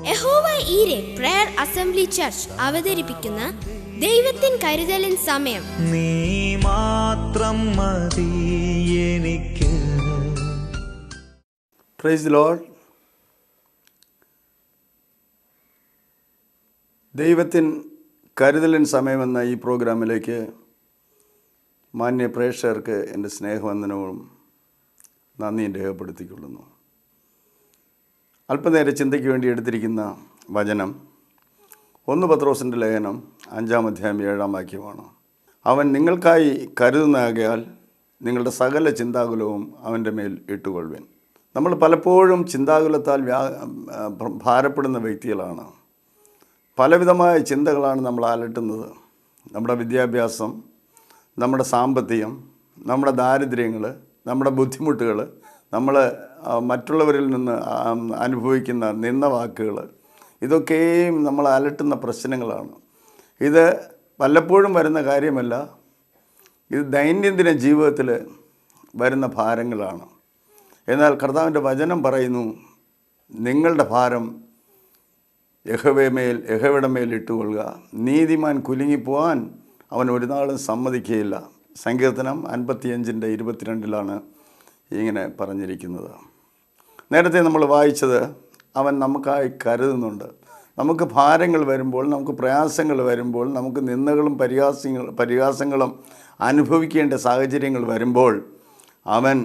യഹോവ ഈരെ prayer assembly church അവതരിപ്പിക്കുന്ന ദൈവത്തിൻ കരുതലിൻ സമയം. നീ മാത്രം മതി എനിക്ക്. Praise the Lord. ദൈവത്തിൻ കരുതലിൻ സമയമെന്ന ഈ പ്രോഗ്രാമിലേക്ക് മാന്യ പ്രേക്ഷകർക്ക് എൻ്റെ സ്നേഹവന്ദനവും നന്ദിയും രേഖപ്പെടുത്തിക്കൊള്ളുന്നു. അല്പനേരം ചിന്തയ്ക്ക് വേണ്ടി എടുത്തിരിക്കുന്ന വചനം 1 പത്രോസിൻ്റെ ലേഖനം 5-ാം അധ്യായം 7-ാം വാക്യമാണ്. അവൻ നിങ്ങൾക്കായി കരുതുന്നാകയാൽ നിങ്ങളുടെ സകല ചിന്താകുലവും അവൻ്റെ മേൽ ഇട്ടുകൊള്ളുവിൻ. നമ്മൾ പലപ്പോഴും ചിന്താകുലത്താൽ ഭാരപ്പെടുന്ന വ്യക്തികളാണ്. പലവിധമായ ചിന്തകളാണ് നമ്മൾ അലട്ടുന്നത്. നമ്മുടെ വിദ്യാഭ്യാസം, നമ്മുടെ സാമ്പത്തികം, നമ്മുടെ ദാരിദ്ര്യങ്ങൾ, നമ്മുടെ ബുദ്ധിമുട്ടുകൾ, നമ്മൾ മറ്റുള്ളവരിൽ നിന്ന് അനുഭവിക്കുന്ന നിന്ന വാക്കുകൾ, ഇതൊക്കെയും നമ്മൾ അലട്ടുന്ന പ്രശ്നങ്ങളാണ്. ഇത് വല്ലപ്പോഴും വരുന്ന കാര്യമല്ല. ഇത് ദൈനംദിന ജീവിതത്തിൽ വരുന്ന ഭാരങ്ങളാണ്. എന്നാൽ കർത്താവിൻ്റെ വചനം പറയുന്നു, നിങ്ങളുടെ ഭാരം യഹോവയുടെ മേൽ ഇട്ടുകൊള്ളുക. നീതിമാൻ കുലുങ്ങിപ്പോവാൻ അവൻ ഒരു നാളും സമ്മതിക്കുകയില്ല. സങ്കീർത്തനം 55:22 ഇങ്ങനെ പറഞ്ഞിരിക്കുന്നത്. നേരത്തെ നമ്മൾ വായിച്ചത്, അവൻ നമുക്കായി കരുതുന്നുണ്ട്. നമുക്ക് ഭാരങ്ങൾ വരുമ്പോൾ, നമുക്ക് പ്രയാസങ്ങൾ വരുമ്പോൾ, നമുക്ക് നിന്ദകളും പരിഹാസങ്ങളും അനുഭവിക്കേണ്ട സാഹചര്യങ്ങൾ വരുമ്പോൾ അവൻ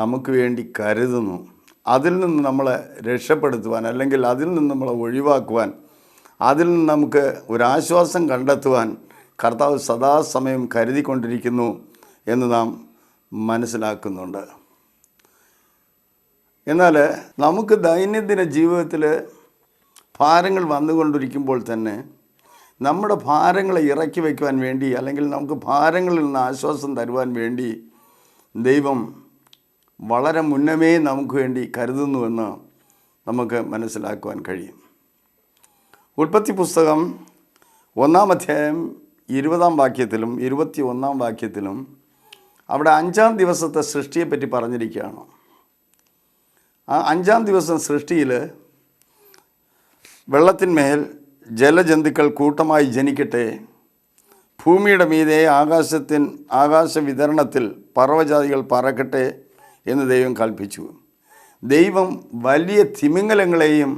നമുക്ക് വേണ്ടി കരുതുന്നു. അതിൽ നിന്ന് നമ്മളെ രക്ഷപ്പെടുത്തുവാൻ, അല്ലെങ്കിൽ അതിൽ നിന്ന് നമ്മളെ ഒഴിവാക്കുവാൻ, അതിൽ നിന്ന് നമുക്ക് ഒരാശ്വാസം കണ്ടെത്തുവാൻ കർത്താവ് സദാസമയം കരുതിക്കൊണ്ടിരിക്കുന്നു എന്ന് നാം മനസ്സിലാക്കുന്നുണ്ട്. എന്നാൽ നമുക്ക് ദൈനംദിന ജീവിതത്തിൽ ഭാരങ്ങൾ വന്നുകൊണ്ടിരിക്കുമ്പോൾ തന്നെ നമ്മുടെ ഭാരങ്ങളെ ഇറക്കി വയ്ക്കുവാൻ വേണ്ടി, അല്ലെങ്കിൽ നമുക്ക് ഭാരങ്ങളിൽ നിന്ന് ആശ്വാസം തരുവാൻ വേണ്ടി ദൈവം വളരെ മുന്നമേ നമുക്ക് വേണ്ടി കരുതുന്നുവെന്ന് നമുക്ക് മനസ്സിലാക്കുവാൻ കഴിയും. ഉൽപ്പത്തി പുസ്തകം 1-ാം അധ്യായം 20-ാം വാക്യത്തിലും 21-ാം വാക്യത്തിലും അവിടെ 5-ാം ദിവസത്തെ സൃഷ്ടിയെപ്പറ്റി പറഞ്ഞിരിക്കുകയാണ്. ആ 5-ാം ദിവസം സൃഷ്ടിയിൽ വെള്ളത്തിന്മേൽ ജലജന്തുക്കൾ കൂട്ടമായി ജനിക്കട്ടെ, ഭൂമിയുടെ മീതെ ആകാശ വിതരണത്തിൽ പർവ്വജാതികൾ പറക്കട്ടെ എന്ന് ദൈവം കൽപ്പിച്ചു. ദൈവം വലിയ തിമിംഗലങ്ങളെയും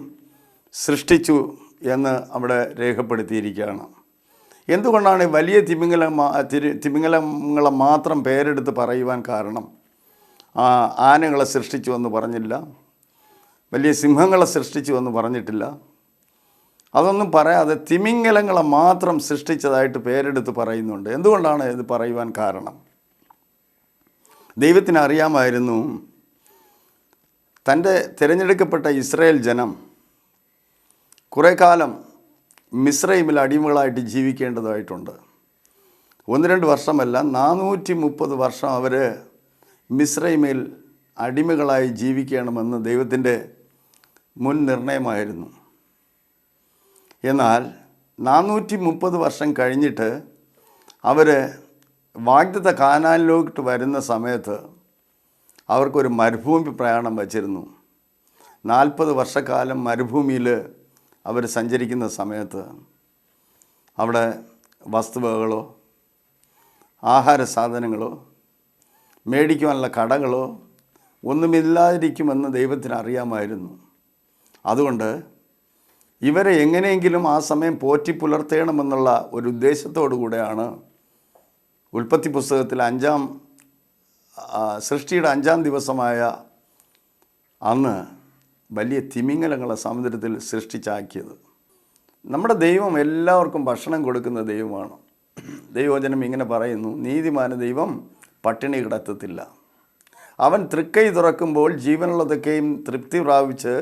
സൃഷ്ടിച്ചു എന്ന് അവിടെ രേഖപ്പെടുത്തിയിരിക്കുകയാണ്. എന്തുകൊണ്ടാണ് വലിയ തിമിംഗലങ്ങളെ മാത്രം പേരെടുത്ത് പറയുവാൻ കാരണം? ആനകളെ സൃഷ്ടിച്ചു എന്ന് പറഞ്ഞില്ല, വലിയ സിംഹങ്ങളെ സൃഷ്ടിച്ചു എന്ന് പറഞ്ഞിട്ടില്ല. അതൊന്നും പറയാതെ തിമിംഗലങ്ങളെ മാത്രം സൃഷ്ടിച്ചതായിട്ട് പേരെടുത്ത് പറയുന്നുണ്ട്. എന്തുകൊണ്ടാണ് ഇത് പറയുവാൻ കാരണം? ദൈവത്തിന് അറിയാമായിരുന്നു, തൻ്റെ തിരഞ്ഞെടുക്കപ്പെട്ട ഇസ്രായേൽ ജനം കുറേ കാലം മിസ്രൈമിൽ അടിമകളായിട്ട് ജീവിക്കേണ്ടതായിട്ടുണ്ട്. 1-2 വർഷമല്ല, 430 വർഷം അവർ മിസ്രൈമിൽ അടിമകളായി ജീവിക്കണമെന്ന് ദൈവത്തിൻ്റെ മുൻ നിർണയമായിരുന്നു. എന്നാൽ 430 വർഷം കഴിഞ്ഞിട്ട് അവർ വാഗ്ദത്ത കാനാനിലോട്ട് വരുന്ന സമയത്ത് അവർക്കൊരു മരുഭൂമി പ്രയാണം വച്ചിരുന്നു. 40 വർഷക്കാലം മരുഭൂമിയിൽ അവർ സഞ്ചരിക്കുന്ന സമയത്ത് അവിടെ വസ്തുവകകളോ ആഹാര സാധനങ്ങളോ മേടിക്കുവാനുള്ള കടകളോ ഒന്നുമില്ലാതിരിക്കുമെന്ന് ദൈവത്തിന് അറിയാമായിരുന്നു. അതുകൊണ്ട് ഇവരെ എങ്ങനെയെങ്കിലും ആ സമയം പോറ്റി പുലർത്തേണമെന്നുള്ള ഒരു ഉദ്ദേശത്തോടു കൂടെയാണ് ഉൽപ്പത്തി പുസ്തകത്തിൽ സൃഷ്ടിയുടെ 5-ാം ദിവസമായ അന്ന് വലിയ തിമിംഗലങ്ങളെ സമുദ്രത്തിൽ സൃഷ്ടിച്ചാക്കിയത്. നമ്മുടെ ദൈവം എല്ലാവർക്കും ഭക്ഷണം കൊടുക്കുന്ന ദൈവമാണ്. ദൈവവചനം ഇങ്ങനെ പറയുന്നു, നീതിമാന ദൈവം പട്ടിണി കിടത്തത്തില്ല. അവൻ തൃക്കൈ തുറക്കുമ്പോൾ ജീവനുള്ളതൊക്കെയും തൃപ്തി പ്രാപിച്ച്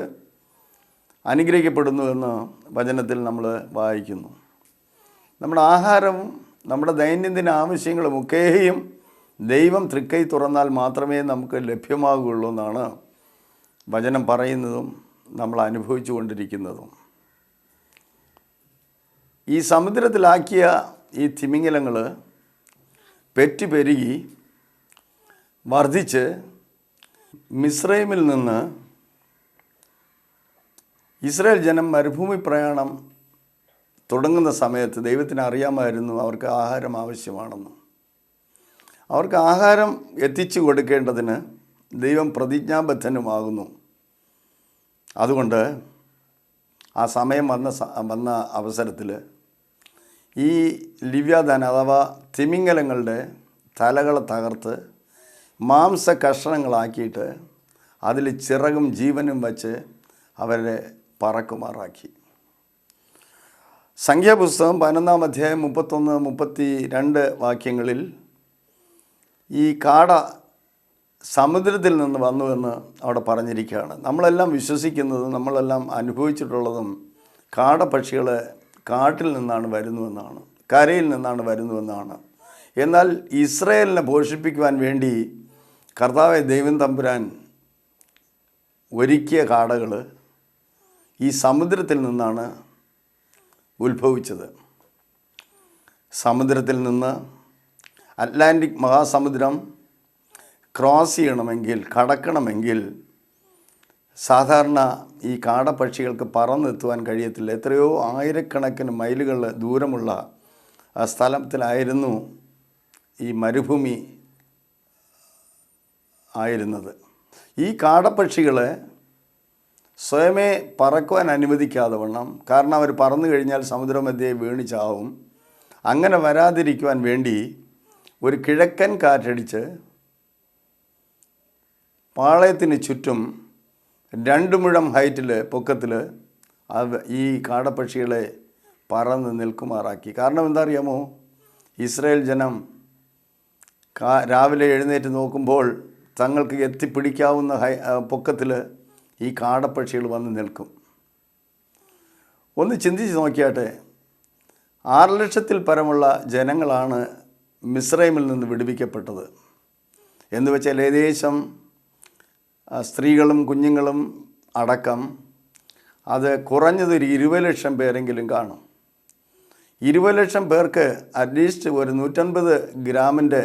അനുഗ്രഹിക്കപ്പെടുന്നു എന്ന് വചനത്തിൽ നമ്മൾ വായിക്കുന്നു. നമ്മുടെ ആഹാരവും നമ്മുടെ ദൈനംദിന ആവശ്യങ്ങളുമൊക്കെയും ദൈവം തൃക്കൈ തുറന്നാൽ മാത്രമേ നമുക്ക് ലഭ്യമാകുകയുള്ളൂ എന്നാണ് വചനം പറയുന്നതും നമ്മൾ അനുഭവിച്ചു കൊണ്ടിരിക്കുന്നതും. ഈ സമുദ്രത്തിലാക്കിയ ഈ തിമിംഗലങ്ങൾ പെരുകി വർദ്ധിച്ച് മിസ്രൈമിൽ നിന്ന് ഇസ്രായേൽ ജനം മരുഭൂമി പ്രയാണം തുടങ്ങുന്ന സമയത്ത് ദൈവത്തിന് അറിയാമായിരുന്നു അവർക്ക് ആഹാരം ആവശ്യമാണെന്ന്. അവർക്ക് ആഹാരം എത്തിച്ചു കൊടുക്കേണ്ടതിന് ദൈവം പ്രതിജ്ഞാബദ്ധനുമാകുന്നു. അതുകൊണ്ട് ആ സമയം വന്ന അവസരത്തിൽ ഈ ലിവ്യാദാൻ അഥവാ തിമിംഗലങ്ങളുടെ തലകളെ തകർത്ത് മാംസ കഷ്ണങ്ങളാക്കിയിട്ട് അതിൽ ചിറകും ജീവനും വച്ച് അവരെ പറക്കുമാറാക്കി. സംഖ്യാപുസ്തകം 11-ാം അധ്യായം 31-32 വാക്യങ്ങളിൽ ഈ കാട സമുദ്രത്തിൽ നിന്ന് വന്നുവെന്ന് അവിടെ പറഞ്ഞിരിക്കുകയാണ്. നമ്മളെല്ലാം വിശ്വസിക്കുന്നതും നമ്മളെല്ലാം അനുഭവിച്ചിട്ടുള്ളതും കാടപ്പക്ഷികൾ കാട്ടിൽ നിന്നാണ് വരുന്നുവെന്നാണ്, കരയിൽ നിന്നാണ് വരുന്നുവെന്നാണ്. എന്നാൽ ഇസ്രായേലിനെ പോഷിപ്പിക്കുവാൻ വേണ്ടി കർത്താവെ ദൈവം തമ്പുരാൻ ഒരുക്കിയ കാടകൾ ഈ സമുദ്രത്തിൽ നിന്നാണ് ഉത്ഭവിച്ചത്. സമുദ്രത്തിൽ നിന്ന് അറ്റ്ലാന്റിക് മഹാസമുദ്രം ക്രോസ് ചെയ്യണമെങ്കിൽ, കടക്കണമെങ്കിൽ സാധാരണ ഈ കാടപ്പക്ഷികൾക്ക് പറന്നെത്തുവാൻ കഴിയത്തില്ല. എത്രയോ ആയിരക്കണക്കിന് മൈലുകൾ ദൂരമുള്ള സ്ഥലത്തിലായിരുന്നു ഈ മരുഭൂമി ആയിരുന്നത്. ഈ കാടപ്പക്ഷികളെ സ്വയമേ പറക്കുവാൻ അനുവദിക്കാതെ വണ്ണം, കാരണം അവർ പറന്നു കഴിഞ്ഞാൽ സമുദ്രമധ്യേ വീണ് ചാവും. അങ്ങനെ വരാതിരിക്കുവാൻ വേണ്ടി ഒരു കിഴക്കൻ കാറ്റടിച്ച് പാളയത്തിന് ചുറ്റും 2 മുഴം ഹൈറ്റിൽ പൊക്കത്തിൽ ഈ കാടപ്പക്ഷികളെ പറന്ന് നിൽക്കുമാറാക്കി. കാരണം എന്താ അറിയാമോ? ഇസ്രായേൽ ജനം രാവിലെ എഴുന്നേറ്റ് നോക്കുമ്പോൾ തങ്ങൾക്ക് എത്തിപ്പിടിക്കാവുന്ന പൊക്കത്തിൽ ഈ കാടപ്പക്ഷികൾ വന്ന് നിൽക്കും. ഒന്ന് ചിന്തിച്ച് നോക്കിയാട്ടെ, 6 ലക്ഷത്തിൽ പരമുള്ള ജനങ്ങളാണ് മിസ്രൈമിൽ നിന്ന് വിടുവിക്കപ്പെട്ടത്. എന്ന് വെച്ചാൽ ഏകദേശം സ്ത്രീകളും കുഞ്ഞുങ്ങളും അടക്കം അത് കുറഞ്ഞതൊരു 20 ലക്ഷം പേരെങ്കിലും കാണും. 20 ലക്ഷം പേർക്ക് അറ്റ്ലീസ്റ്റ് ഒരു 150 ഗ്രാമിൻ്റെ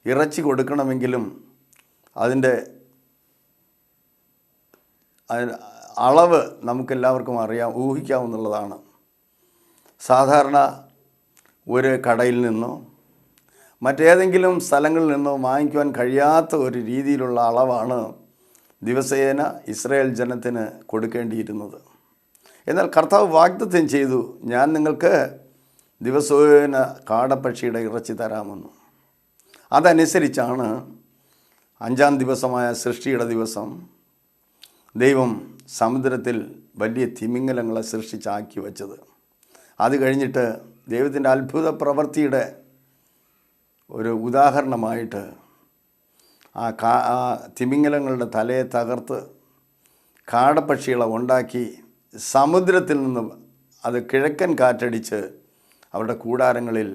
ഇറച്ചി കൊടുക്കണമെങ്കിലും അതിൻ്റെ അളവ് നമുക്കെല്ലാവർക്കും അറിയാം, ഊഹിക്കാവുന്നതാണ്. സാധാരണ ഒരു കടയിൽ നിന്നോ മറ്റേതെങ്കിലും സ്ഥലങ്ങളിൽ നിന്നോ വാങ്ങിക്കുവാൻ കഴിയാത്ത ഒരു രീതിയിലുള്ള അളവാണ് ദിവസേന ഇസ്രായേൽ ജനത്തിന് കൊടുക്കേണ്ടിയിരുന്നത്. എന്നാൽ കർത്താവ് വാഗ്ദത്തം ചെയ്തു, ഞാൻ നിങ്ങൾക്ക് ദിവസേന കാടപ്പക്ഷിയുടെ ഇറച്ചി തരാമെന്ന്. അതനുസരിച്ചാണ് 5-ാം ദിവസമായ സൃഷ്ടിയുടെ ദിവസം ദൈവം സമുദ്രത്തിൽ വലിയ തിമിംഗലങ്ങളെ സൃഷ്ടിച്ചാക്കി വച്ചത്. അത് കഴിഞ്ഞിട്ട് ദൈവത്തിൻ്റെ അത്ഭുത പ്രവൃത്തിയുടെ ഒരു ഉദാഹരണമായിട്ട് ആ തിമിംഗലങ്ങളുടെ തലയെ തകർത്ത് കാടപ്പക്ഷികളെ ഉണ്ടാക്കി സമുദ്രത്തിൽ നിന്ന് അത് കിഴക്കൻ കാറ്റടിച്ച് അവരുടെ കൂടാരങ്ങളിൽ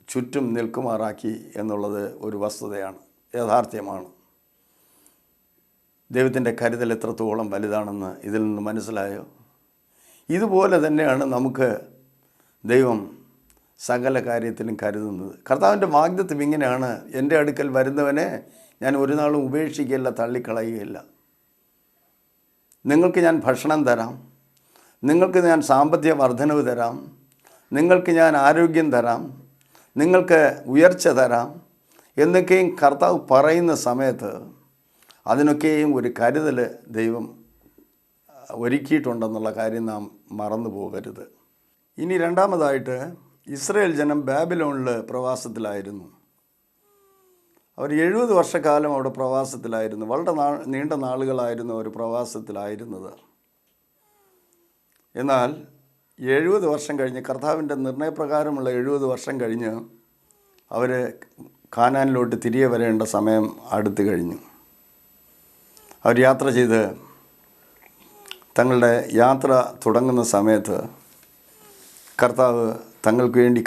ചുറ്റും നിൽക്കുമാറാക്കി എന്നുള്ളത് ഒരു വസ്തുതയാണ്, യാഥാർത്ഥ്യമാണ്. ദൈവത്തിൻ്റെ കരുതൽ എത്രത്തോളം വലുതാണെന്ന് ഇതിൽ നിന്ന് മനസ്സിലായോ? ഇതുപോലെ തന്നെയാണ് നമുക്ക് ദൈവം സകല കാര്യത്തിലും കരുതുന്നത്. കർത്താവിൻ്റെ വാഗ്ദത്തം ഇങ്ങനെയാണ്, എൻ്റെ അടുക്കൽ വരുന്നവനെ ഞാൻ ഒരു നാളും ഉപേക്ഷിക്കുകയില്ല, തള്ളിക്കളയുകയില്ല. നിങ്ങൾക്ക് ഞാൻ ഭക്ഷണം തരാം, നിങ്ങൾക്ക് ഞാൻ സാമ്പത്തിക വർധനവ് തരാം, നിങ്ങൾക്ക് ഞാൻ ആരോഗ്യം തരാം, നിങ്ങൾക്ക് ഉയർച്ച തരാം എന്നൊക്കെയും കർത്താവ് പറയുന്ന സമയത്ത് അതിനൊക്കെയും ഒരു കരുതൽ ദൈവം ഒരുക്കിയിട്ടുണ്ടെന്നുള്ള കാര്യം നാം മറന്നു പോകരുത്. ഇനി രണ്ടാമതായിട്ട്, ഇസ്രായേൽ ജനം ബാബിലോണിൽ പ്രവാസത്തിലായിരുന്നു. അവർ 70 വർഷക്കാലം അവിടെ പ്രവാസത്തിലായിരുന്നു. വളരെ നീണ്ട നാളുകളായിരുന്നു അവർ പ്രവാസത്തിലായിരുന്നത്. എന്നാൽ 70 വർഷം കഴിഞ്ഞ്, കർത്താവിൻ്റെ നിർണയപ്രകാരമുള്ള 70 വർഷം കഴിഞ്ഞ് അവർ കാനാനിലോട്ട് തിരികെ വരേണ്ട സമയം അടുത്തു കഴിഞ്ഞു. അവർ യാത്ര ചെയ്ത് തങ്ങളുടെ യാത്ര തുടങ്ങുന്ന സമയത്ത് കർത്താവ് തങ്ങൾക്ക് വേണ്ടി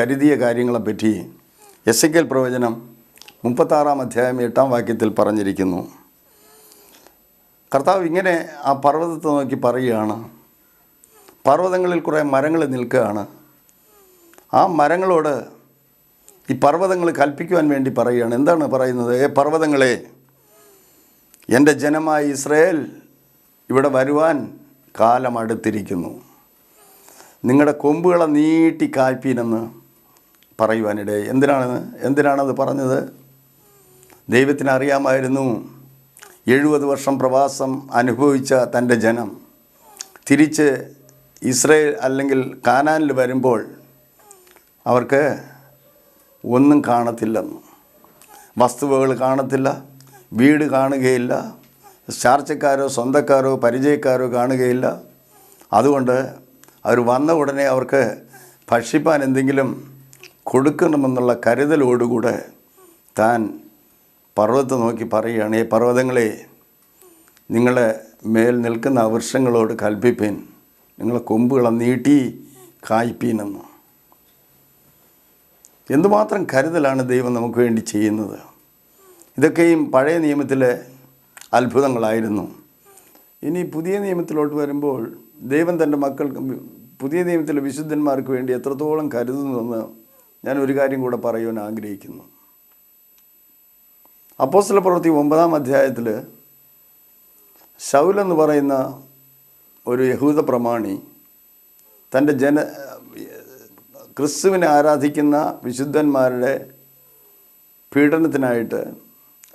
കരുതിയ കാര്യങ്ങളെപ്പറ്റി എസെക്കിയേൽ പ്രവചനം 36-ാം അധ്യായം 8-ാം വാക്യത്തിൽ പറഞ്ഞിരിക്കുന്നു. കർത്താവ് ഇങ്ങനെ ആ പർവ്വതത്തെ നോക്കി പറയുകയാണ്, പർവ്വതങ്ങളിൽ കുറേ മരങ്ങൾ നിൽക്കുകയാണ്. ആ മരങ്ങളോട് ഈ പർവ്വതങ്ങൾ കൽപ്പിക്കുവാൻ വേണ്ടി പറയുകയാണ്. എന്താണ് പറയുന്നത്? പർവ്വതങ്ങളെ, എൻ്റെ ജനമായ ഇസ്രായേൽ ഇവിടെ വരുവാൻ കാലം അടുത്തിരിക്കുന്നു. നിങ്ങളുടെ കൊമ്പുകളെ നീട്ടി കായ്പീനെന്ന് പറയുവാനിടയായി. എന്തിനാണത് പറഞ്ഞത്? ദൈവത്തിന് അറിയാമായിരുന്നു 70 വർഷം പ്രവാസം അനുഭവിച്ച തൻ്റെ ജനം തിരിച്ച് ഇസ്രായേൽ അല്ലെങ്കിൽ കാനാനിൽ വരുമ്പോൾ അവർക്ക് ഒന്നും കാണത്തില്ലെന്ന്. വസ്തുവകൾ കാണത്തില്ല, വീട് കാണുകയില്ല, ചാർച്ചക്കാരോ സ്വന്തക്കാരോ പരിചയക്കാരോ കാണുകയില്ല. അതുകൊണ്ട് അവർ വന്ന ഉടനെ അവർക്ക് ഭക്ഷിപ്പാൻ എന്തെങ്കിലും കൊടുക്കണമെന്നുള്ള കരുതലോടുകൂടെ താൻ പർവ്വതത്തെ നോക്കി പറയുകയാണ്, ഈ പർവ്വതങ്ങളെ നിങ്ങളുടെ മേൽ നിൽക്കുന്ന വൃക്ഷങ്ങളോട് കൽപ്പിപ്പീൻ, നിങ്ങളെ കൊമ്പുകളെ നീട്ടി കായ്പീനെന്ന്. എന്തുമാത്രം കരുതലാണ് ദൈവം നമുക്ക് വേണ്ടി ചെയ്യുന്നത്. ഇതൊക്കെയും പഴയ നിയമത്തിലെ അത്ഭുതങ്ങളായിരുന്നു. ഇനി പുതിയ നിയമത്തിലോട്ട് വരുമ്പോൾ ദൈവം തൻ്റെ മക്കൾക്ക്, പുതിയ നിയമത്തിലെ വിശുദ്ധന്മാർക്ക് വേണ്ടി എത്രത്തോളം കരുതുന്നുവെന്ന് ഞാൻ ഒരു കാര്യം കൂടെ പറയുവാൻ ആഗ്രഹിക്കുന്നു. അപ്പോസ്തലപ്രവൃത്തി 9-ാം അധ്യായത്തിൽ ശൗൽ എന്ന് പറയുന്ന ഒരു യഹൂദ പ്രമാണി തൻ്റെ ക്രിസ്തുവിനെ ആരാധിക്കുന്ന വിശുദ്ധന്മാരുടെ പീഡനത്തിനായിട്ട്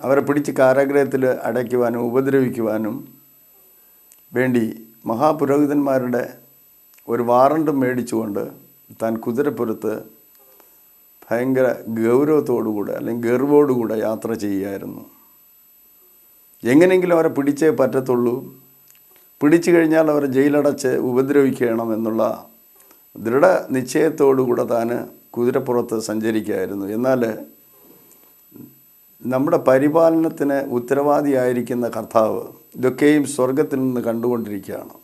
അവരെ പിടിച്ച് കാരാഗൃഹത്തിൽ അടയ്ക്കുവാനും ഉപദ്രവിക്കുവാനും വേണ്ടി മഹാപുരോഹിതന്മാരുടെ ഒരു വാറണ്ടും മേടിച്ചുകൊണ്ട് താൻ കുതിരപ്പുറത്ത് ഭയങ്കര ഗൗരവത്തോടുകൂടെ അല്ലെങ്കിൽ ഗർവോടുകൂടെ യാത്ര ചെയ്യുകയായിരുന്നു. എങ്ങനെയെങ്കിലും അവരെ പിടിച്ചേ പറ്റത്തുള്ളൂ, പിടിച്ചു കഴിഞ്ഞാൽ അവരെ ജയിലടച്ച് ഉപദ്രവിക്കണം എന്നുള്ള ദൃഢനിശ്ചയത്തോടുകൂടെ താൻ കുതിരപ്പുറത്ത് സഞ്ചരിക്കുകയായിരുന്നു. എന്നാൽ നമ്മുടെ പരിപാലനത്തിന് ഉത്തരവാദിയായിരിക്കുന്ന കർത്താവ് ഇതൊക്കെയും സ്വർഗത്തിൽ നിന്ന് കണ്ടുകൊണ്ടിരിക്കുകയാണ്.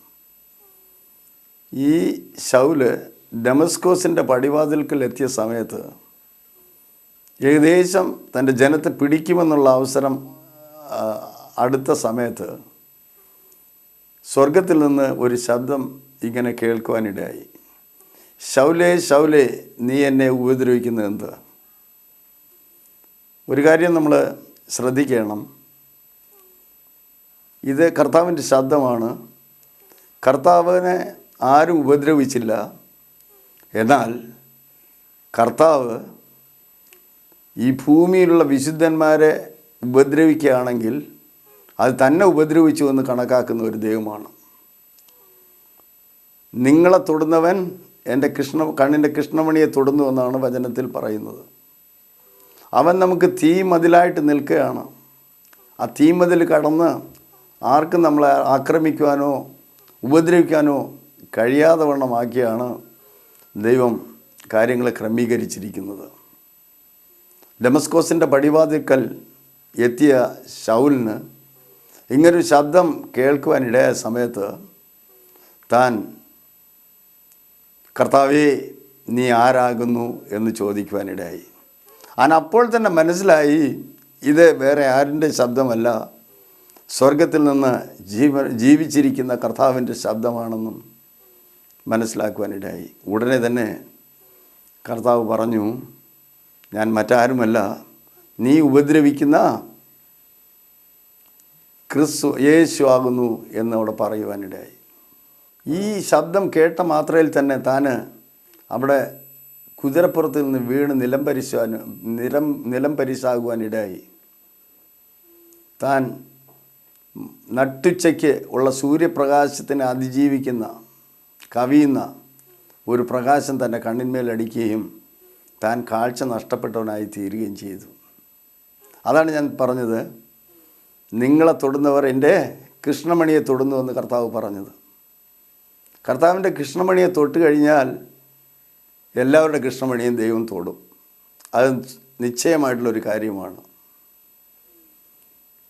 ഈ ശൗല് ഡമസ്കോസിൻ്റെ പടിവാതിൽക്കൽ എത്തിയ സമയത്ത് ഏകദേശം തൻ്റെ ജനത്തെ പിടിക്കുമെന്നുള്ള അവസരം അടുത്ത സമയത്ത് സ്വർഗത്തിൽ നിന്ന് ഒരു ശബ്ദം ഇങ്ങനെ കേൾക്കുവാനിടയായി, ശൗലേ ശൗലേ നീ എന്നെ ഉപദ്രവിക്കുന്നത് എന്ത്? ഒരു കാര്യം നമ്മൾ ശ്രദ്ധിക്കണം, ഇത് കർത്താവിൻ്റെ ശബ്ദമാണ്. കർത്താവിനെ ആരും ഉപദ്രവിച്ചില്ല. എന്നാൽ കർത്താവ് ഈ ഭൂമിയിലുള്ള വിശുദ്ധന്മാരെ ഉപദ്രവിക്കുകയാണെങ്കിൽ അത് തന്നെ ഉപദ്രവിച്ചു എന്ന് കണക്കാക്കുന്ന ഒരു ദൈവമാണ്. നിങ്ങളെ തൊടുന്നവൻ എൻ്റെ കണ്ണിൻ്റെ കൃഷ്ണമണിയെ തൊടുന്നു എന്നാണ് വചനത്തിൽ പറയുന്നത്. അവൻ നമുക്ക് തീമതിലായിട്ട് നിൽക്കുകയാണ്. ആ തീമതിൽ കടന്ന് ആർക്കും നമ്മളെ ആക്രമിക്കുവാനോ ഉപദ്രവിക്കാനോ കഴിയാതെ വണ്ണമാക്കിയാണ് ദൈവം കാര്യങ്ങളെ ക്രമീകരിച്ചിരിക്കുന്നത്. ഡമസ്കോസിൻ്റെ പടിവാതിൽക്കൽ എത്തിയ ശൗലിന് ഇങ്ങനൊരു ശബ്ദം കേൾക്കുവാനിടയായ സമയത്ത് താൻ കർത്താവേ നീ ആരാകുന്നു എന്ന് ചോദിക്കുവാനിടയായി. അപ്പോൾ തന്നെ മനസ്സിലായി ഇത് വേറെ ആരിൻ്റെ ശബ്ദമല്ല, സ്വർഗത്തിൽ നിന്ന് ജീവിച്ചിരിക്കുന്ന കർത്താവിൻ്റെ ശബ്ദമാണെന്നും മനസ്സിലാക്കുവാനിടയായി. ഉടനെ തന്നെ കർത്താവ് പറഞ്ഞു, ഞാൻ മറ്റാരുമല്ല, നീ ഉപദ്രവിക്കുന്ന ക്രിസ്തു യേശു ആകുന്നു എന്നവിടെ പറയുവാനിടയായി. ഈ ശബ്ദം കേട്ട മാത്രയിൽ തന്നെ താൻ അവിടെ കുതിരപ്പുറത്ത് നിന്ന് വീണ് നിലം പരിശാകുവാനിടയായി. താൻ നട്ടുച്ചയ്ക്ക് ഉള്ള സൂര്യപ്രകാശത്തിനെ അതിജീവിക്കുന്ന കവിയുന്ന ഒരു പ്രകാശം തൻ്റെ കണ്ണിന്മേലടിക്കുകയും താൻ കാഴ്ച നഷ്ടപ്പെട്ടവനായി തീരുകയും ചെയ്തു. അതാണ് ഞാൻ പറഞ്ഞത്, നിങ്ങളെ തൊടുന്നവർ എൻ്റെ കൃഷ്ണമണിയെ തൊടുന്നു എന്ന് കർത്താവ് പറഞ്ഞത്. കർത്താവിൻ്റെ കൃഷ്ണമണിയെ തൊട്ട് കഴിഞ്ഞാൽ എല്ലാവരുടെ കൃഷ്ണമണിയും ദൈവം തൊടും. അത് നിശ്ചയമായിട്ടുള്ളൊരു കാര്യമാണ്.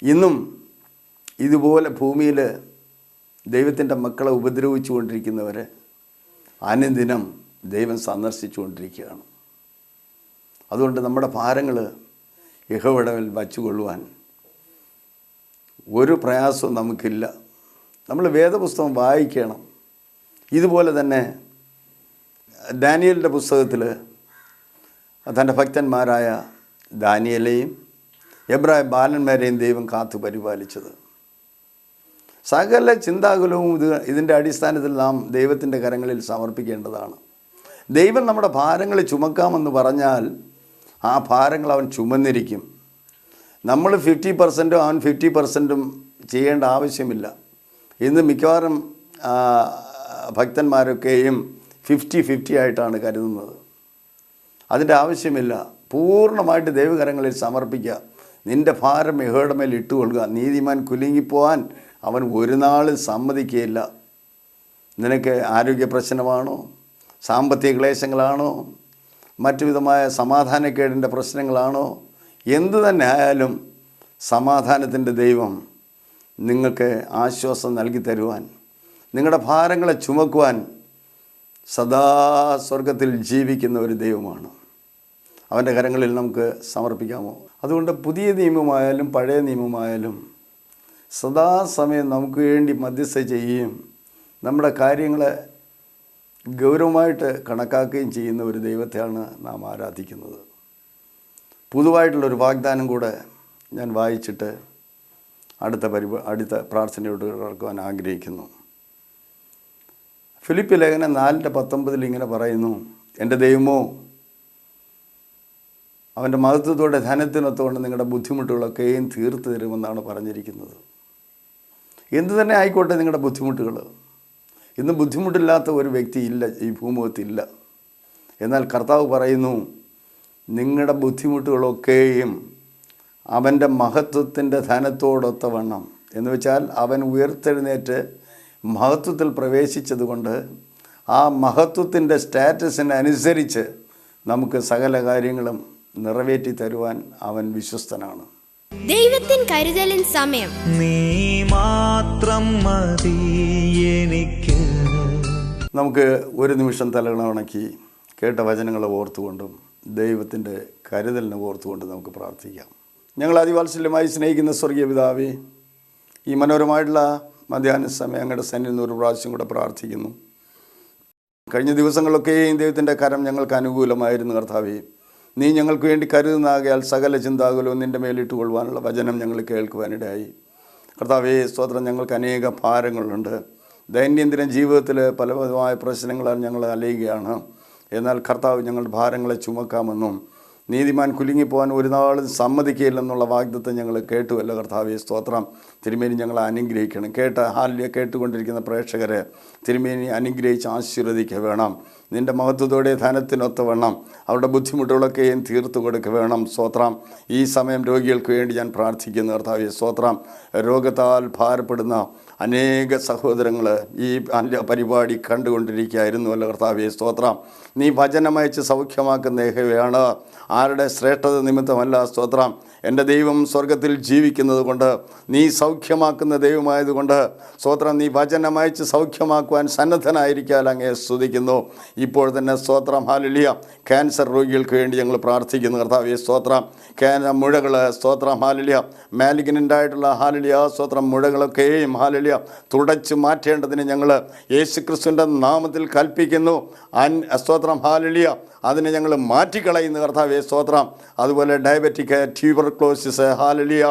ഇന്നും ഇതുപോലെ ഭൂമിയിൽ ദൈവത്തിൻ്റെ മക്കളെ ഉപദ്രവിച്ചു കൊണ്ടിരിക്കുന്നവരെ അനുദിനം ദൈവം സന്ദർശിച്ചു കൊണ്ടിരിക്കുകയാണ്. അതുകൊണ്ട് നമ്മുടെ ഭാരങ്ങൾ യഹോവയിൽ വച്ചുകൊള്ളുവാൻ ഒരു പ്രയാസവും നമുക്കില്ല. നമ്മൾ വേദപുസ്തകം വായിക്കണം. ഇതുപോലെ തന്നെ ദാനിയേലിൻ്റെ പുസ്തകത്തിൽ തൻ്റെ ഭക്തന്മാരായ ദാനിയേലെയും എബ്രായ ബാലന്മാരെയും ദൈവം കാത്തു പരിപാലിച്ചത്. സകല ചിന്താകുലവും ഇതിൻ്റെ അടിസ്ഥാനത്തിൽ നാം ദൈവത്തിൻ്റെ കരങ്ങളിൽ സമർപ്പിക്കേണ്ടതാണ്. ദൈവം നമ്മുടെ ഭാരങ്ങൾ ചുമക്കാമെന്ന് പറഞ്ഞാൽ ആ ഭാരങ്ങൾ അവൻ ചുമന്നിരിക്കും. നമ്മൾ 50% അവൻ 50% ചെയ്യേണ്ട ആവശ്യമില്ല. ഇന്ന് മിക്കവാറും ഭക്തന്മാരൊക്കെയും 50-50 ആയിട്ടാണ് കരുതുന്നത്. അതിൻ്റെ ആവശ്യമില്ല. പൂർണ്ണമായിട്ട് ദൈവകരങ്ങളിൽ സമർപ്പിക്കുക. നിൻ്റെ ഭാരം യഹോവയുടെ മേൽ ഇട്ടുകൊള്ളുക. നീതിമാൻ കുലുങ്ങിപ്പോവാൻ അവൻ ഒരു നാളും സമ്മതിക്കുകയില്ല. നിനക്ക് ആരോഗ്യ പ്രശ്നമാണോ, സാമ്പത്തിക ക്ലേശങ്ങളാണോ, മറ്റു വിധമായ സമാധാനക്കേടിൻ്റെ പ്രശ്നങ്ങളാണോ, എന്തു തന്നെ ആയാലും സമാധാനത്തിൻ്റെ ദൈവം നിങ്ങൾക്ക് ആശ്വാസം നൽകി തരുവാൻ, നിങ്ങളുടെ ഭാരങ്ങളെ ചുമക്കുവാൻ സദാ സ്വർഗത്തിൽ ജീവിക്കുന്ന ഒരു ദൈവമാണ്. അവൻ്റെ കരങ്ങളിൽ നമുക്ക് സമർപ്പിക്കാമോ? അതുകൊണ്ട് പുതിയ നിയമമായാലും പഴയ നിയമമായാലും സദാസമയം നമുക്ക് വേണ്ടി മധ്യസ്ഥ ചെയ്യുകയും നമ്മുടെ കാര്യങ്ങളെ ഗൗരവമായിട്ട് കണക്കാക്കുകയും ചെയ്യുന്ന ഒരു ദൈവത്തെയാണ് നാം ആരാധിക്കുന്നത്. പുതുവായിട്ടുള്ളൊരു വാഗ്ദാനം കൂടെ ഞാൻ വായിച്ചിട്ട് അടുത്ത പ്രാർത്ഥനയോട് കിടക്കുവാൻ ആഗ്രഹിക്കുന്നു. ഫിലിപ്പി ലേഖനം 4:19 ഇങ്ങനെ പറയുന്നു, എൻ്റെ ദൈവമോ അവൻ്റെ മഹത്വത്തോടെ ധനത്തിനൊത്തുകൊണ്ട് നിങ്ങളുടെ ബുദ്ധിമുട്ടുകളൊക്കെയും തീർത്തു തരുമെന്നാണ് പറഞ്ഞിരിക്കുന്നത്. എന്തു തന്നെ ആയിക്കോട്ടെ നിങ്ങളുടെ ബുദ്ധിമുട്ടുകൾ. ഇന്ന് ബുദ്ധിമുട്ടില്ലാത്ത ഒരു വ്യക്തി ഇല്ല, ഈ ഭൂമുഖത്തില്ല. എന്നാൽ കർത്താവ് പറയുന്നു, നിങ്ങളുടെ ബുദ്ധിമുട്ടുകളൊക്കെയും അവൻ്റെ മഹത്വത്തിൻ്റെ ധനത്തോടൊത്തവണ്ണം, എന്ന് വെച്ചാൽ അവൻ ഉയർത്തെഴുന്നേറ്റ് മഹത്വത്തിൽ പ്രവേശിച്ചതുകൊണ്ട് ആ മഹത്വത്തിൻ്റെ സ്റ്റാറ്റസിനനുസരിച്ച് നമുക്ക് സകല കാര്യങ്ങളും നിറവേറ്റി തരുവാൻ അവൻ വിശ്വസ്തനാണ്. ദൈവത്തിൻ കരുതലിൻ സമയം. നീ മാത്രം മതി എനിക്ക്. നമുക്ക് ഒരു നിമിഷം തലകണക്കി കേട്ട വചനങ്ങളെ ഓർത്തുകൊണ്ടും ദൈവത്തിൻ്റെ കരുതലിനെ ഓർത്തുകൊണ്ടും നമുക്ക് പ്രാർത്ഥിക്കാം. ഞങ്ങൾ അതിവാത്സല്യമായി സ്നേഹിക്കുന്ന സ്വർഗീയ പിതാവേ, ഈ മനോഹരമായിട്ടുള്ള മധ്യാഹ്ന സമയം അങ്ങയുടെ സന്നിധിയിൽ ഒരു പ്രാവശ്യം കൂടെ പ്രാർത്ഥിക്കുന്നു. കഴിഞ്ഞ ദിവസങ്ങളൊക്കെയും ദൈവത്തിൻ്റെ കരം ഞങ്ങൾക്ക് അനുകൂലമായിരുന്നു. കർത്താവേ, നീ ഞങ്ങൾക്ക് വേണ്ടി കരുതുന്നാകയാൽ സകല ചിന്താകുലവും നിൻ്റെ മേലിട്ട് കൊള്ളുവാനുള്ള വചനം ഞങ്ങൾ കേൾക്കുവാനിടയായി. കർത്താവേ, സ്തോത്രം. ഞങ്ങൾക്ക് അനേക ഭാരങ്ങളുണ്ട്. ദൈനംദിന ജീവിതത്തിൽ പലവിധമായ പ്രശ്നങ്ങളാൽ ഞങ്ങൾ അലയുകയാണ്. എന്നാൽ കർത്താവ് ഞങ്ങളുടെ ഭാരങ്ങളെ ചുമക്കാമെന്നും നീതിമാൻ കുലുങ്ങിപ്പോകാൻ ഒരു നാളും സമ്മതിക്കുകയില്ലെന്നുള്ള വാഗ്ദത്തം ഞങ്ങൾ കേട്ടുവല്ലോ. കർത്താവേ, സ്തോത്രം. തിരുമേനി ഞങ്ങളെ അനുഗ്രഹിക്കണം. കേട്ടുകൊണ്ടിരിക്കുന്ന പ്രേക്ഷകരെ തിരുമേനി അനുഗ്രഹിച്ച് ആശീർവദിക്കുക വേണം. നിൻ്റെ മഹത്വത്തോടെ ധനത്തിനൊത്തവണ്ണം അവരുടെ ബുദ്ധിമുട്ടുകളൊക്കെയും തീർത്തു കൊടുക്കുക വേണം. സ്തോത്രം. ഈ സമയം രോഗികൾക്ക് വേണ്ടി ഞാൻ പ്രാർത്ഥിക്കുന്നു. കർത്താവേ, സ്തോത്രം. രോഗത്താൽ ഭാരപ്പെടുന്ന അനേക സഹോദരങ്ങൾ ഈ പരിപാടി കണ്ടുകൊണ്ടിരിക്കുകയായിരുന്നുവല്ലോ. കർത്താവേ, സ്തോത്രം. നീ വചനമയച്ച് സൗഖ്യമാക്കുന്ന യഹോവയാണ്, ആരുടെ ശ്രേഷ്ഠത നിമിത്തമല്ല. സ്തോത്രം. എൻ്റെ ദൈവം സ്വർഗത്തിൽ ജീവിക്കുന്നത് കൊണ്ട്, നീ സൗഖ്യമാക്കുന്ന ദൈവമായതുകൊണ്ട് സ്തോത്രം. നീ വചനമയച്ച് സൗഖ്യമാക്കുവാൻ സന്നദ്ധനായിരിക്കാൻ അങ്ങേ സ്തുതിക്കുന്നു. ഇപ്പോൾ തന്നെ സ്തോത്രം. ഹല്ലേലൂയ. ക്യാൻസർ രോഗികൾക്ക് വേണ്ടി ഞങ്ങൾ പ്രാർത്ഥിക്കുന്നു. കർത്താവേ, സ്തോത്രം. മുഴകൾ സ്തോത്രം. ഹല്ലേലൂയ. മാലിഗ്നൻ്റായിട്ടുള്ള ഹല്ലേലൂയ സ്തോത്രം മുഴകളൊക്കെയും ഹല്ലേലൂയ തുടച്ച് മാറ്റേണ്ടതിന് ഞങ്ങൾ യേശുക്രിസ്തുവിൻ്റെ നാമത്തിൽ കൽപ്പിക്കുന്നു. സ്തോത്രം. ഹല്ലേലൂയ. അതിനെ ഞങ്ങൾ മാറ്റിക്കളയുന്നു. കർത്താവേ, സ്തോത്രം. അതുപോലെ ഡയബറ്റിക്, ട്യൂബർക്ലോസിസ് ഹല്ലേലൂയ.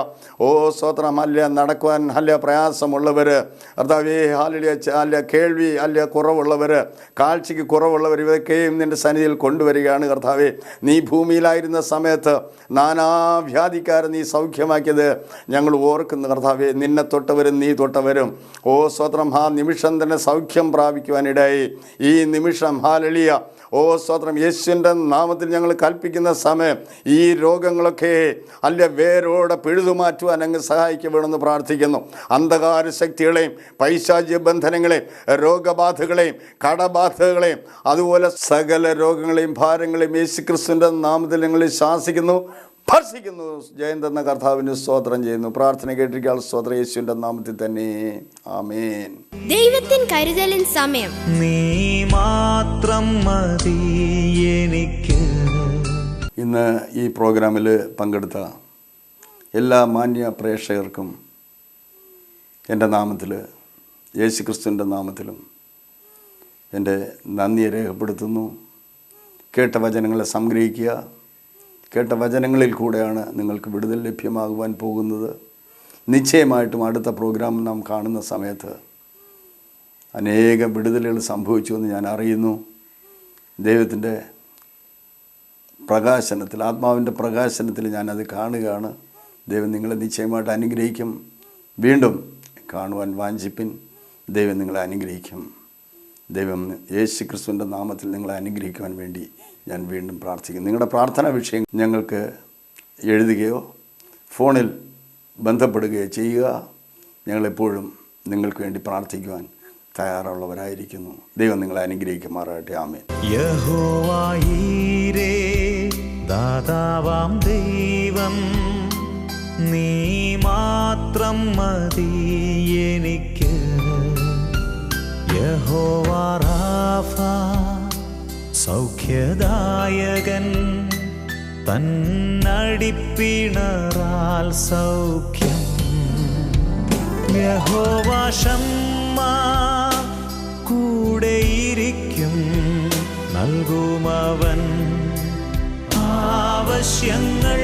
ഓ സ്തോത്രം. ഹല്ലേലൂയ. നടക്കുവാൻ ഹല്ലേലൂയ പ്രയാസമുള്ളവർ, കർത്താവേ ഹല്ലേലൂയ, ഹല്ലേലൂയ കേൾവി ഹല്ലേലൂയ കുറവുള്ളവർ, കാഴ്ചയ്ക്ക് കുറവുള്ളവർ, ഇവയൊക്കെയും നിൻ്റെ സന്നിധിയിൽ കൊണ്ടുവരികയാണ്. കർത്താവേ, നീ ഭൂമിയിലായിരുന്ന സമയത്ത് നാനാവ്യാധിക്കാരെ നീ സൗഖ്യമാക്കിയത് ഞങ്ങൾ ഓർക്കുന്നു. കർത്താവേ, നിന്നെ തൊട്ടവരും നീ തൊട്ടവരും ഓ സ്തോത്രം ആ നിമിഷം തന്നെ സൗഖ്യം പ്രാപിക്കുവാനിടയായി. ഈ നിമിഷം ഹല്ലേലൂയ ഓ സ്തോത്രം യേശുവിൻ്റെ നാമത്തിൽ ഞങ്ങൾ കൽപ്പിക്കുന്ന സമയം ഈ രോഗങ്ങളൊക്കെ അല്ല വേരോടെ പിഴുതുമാറ്റുവാൻ അങ്ങ് സഹായിക്കണമെന്ന് പ്രാർത്ഥിക്കുന്നു. അന്ധകാര ശക്തികളെയും പൈശാചിക ബന്ധനങ്ങളെയും രോഗബാധകളെയും കടബാധകളെയും അതുപോലെ സകല രോഗങ്ങളെയും ഭാരങ്ങളെയും യേശുക്രിസ്തുവിൻ്റെ നാമത്തിൽ ഞങ്ങൾ ശാസിക്കുന്നു, ഭർഷിക്കുന്നു. ജയന്തെന്ന കർത്താവിന് സ്തോത്രം ചെയ്യുന്നു. പ്രാർത്ഥന കേട്ടിരിക്കാൻ സ്തോത്രം യേശുവിൻ്റെ നാമത്തിൽ തന്നെ. ആമേൻ. ദൈവത്തിൻ കരുതലിൻ സമയം. നീ മാത്രം മതി എനിക്ക്. ഇന്ന് ഈ പ്രോഗ്രാമിൽ പങ്കെടുത്ത എല്ലാ മാന്യ പ്രേക്ഷകർക്കും എൻ്റെ നാമത്തിൽ യേശുക്രിസ്തുവിൻ്റെ നാമത്തിലും എൻ്റെ നന്ദിയെ രേഖപ്പെടുത്തുന്നു. കേട്ട വചനങ്ങളെ സംഗ്രഹിക്കുക. കേട്ട വചനങ്ങളിൽ കൂടെയാണ് നിങ്ങൾക്ക് വിടുതൽ ലഭ്യമാകുവാൻ പോകുന്നത്. നിശ്ചയമായിട്ടും അടുത്ത പ്രോഗ്രാം നാം കാണുന്ന സമയത്ത് അനേകം വിടുതലുകൾ സംഭവിച്ചു എന്ന് ഞാൻ അറിയുന്നു. ദൈവത്തിൻ്റെ പ്രകാശനത്തിൽ, ആത്മാവിൻ്റെ പ്രകാശനത്തിൽ ഞാനത് കാണുകയാണ്. ദൈവം നിങ്ങളെ നിശ്ചയമായിട്ട് അനുഗ്രഹിക്കും. വീണ്ടും കാണുവാൻ വാഞ്ചിപ്പിൻ. ദൈവം നിങ്ങളെ അനുഗ്രഹിക്കും. ദൈവം യേശു ക്രിസ്തുവിൻ്റെ നാമത്തിൽ നിങ്ങളെ അനുഗ്രഹിക്കുവാൻ വേണ്ടി ഞാൻ വീണ്ടും പ്രാർത്ഥിക്കുന്നു. നിങ്ങളുടെ പ്രാർത്ഥനാ വിഷയം ഞങ്ങൾക്ക് എഴുതുകയോ ഫോണിൽ ബന്ധപ്പെടുകയോ ചെയ്യുക. ഞങ്ങളെപ്പോഴും നിങ്ങൾക്ക് വേണ്ടി പ്രാർത്ഥിക്കുവാൻ തയ്യാറുള്ളവരായിരിക്കുന്നു. ദൈവം നിങ്ങളെ അനുഗ്രഹിക്കുമാറാകട്ടെ. ആമേൻ. യഹോവയീരേ, ദാതാവാം ദൈവം, നീ മാത്രം മതി എനിക്ക്. യഹോവ റാഫ, സൗഖ്യദായകൻ, തന്നടിപ്പിണറാൽ സൗഖ്യം. യഹോവ ശമ്മ, കൂടെയിരിക്കും, നൽകുമവൻ ആവശ്യങ്ങൾ